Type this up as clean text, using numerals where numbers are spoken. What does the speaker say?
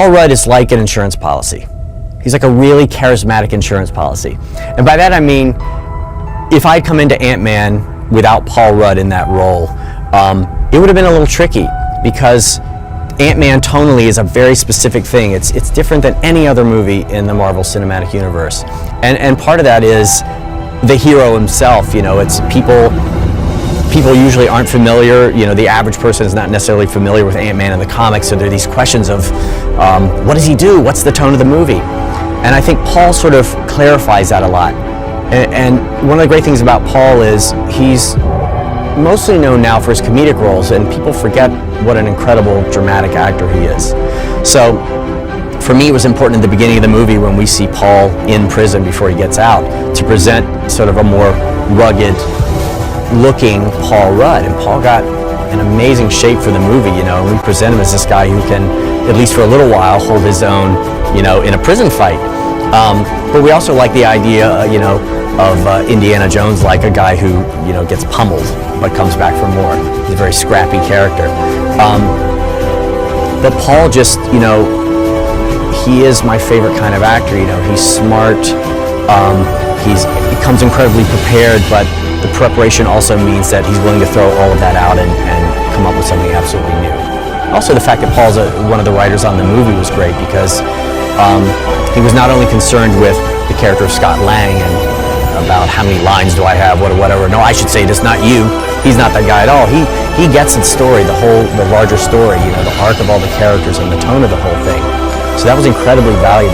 Paul Rudd is like an insurance policy. He's like a really charismatic insurance policy. And by that I mean, if I'd come into Ant-Man without Paul Rudd in that role, it would have been a little tricky, because Ant-Man tonally is a very specific thing. It's different than any other movie in the Marvel Cinematic Universe. And part of that is the hero himself. You know, it's people usually aren't familiar, you know, the average person is not necessarily familiar with Ant-Man in the comics, so there are these questions of what does he do? What's the tone of the movie? And I think Paul sort of clarifies that a lot. And one of the great things about Paul is he's mostly known now for his comedic roles, and people forget what an incredible dramatic actor he is. So for me, it was important in the beginning of the movie, when we see Paul in prison before he gets out, to present sort of a more rugged looking Paul Rudd. And Paul got an amazing shape for the movie, you know, and we present him as this guy who can, at least for a little while, hold his own, you know, in a prison fight. But we also like the idea, you know, of Indiana Jones, like a guy who, you know, gets pummeled but comes back for more. He's a very scrappy character. But Paul just, you know, he is my favorite kind of actor. You know, he's smart. He comes incredibly prepared, but the preparation also means that he's willing to throw all of that out and come up with something absolutely new. Also, the fact that Paul's one of the writers on the movie was great, because he was not only concerned with the character of Scott Lang and about how many lines do I have, whatever. No, I should say this, not you. He's not that guy at all. He gets the story, the larger story, you know, the arc of all the characters and the tone of the whole thing. So that was incredibly valuable.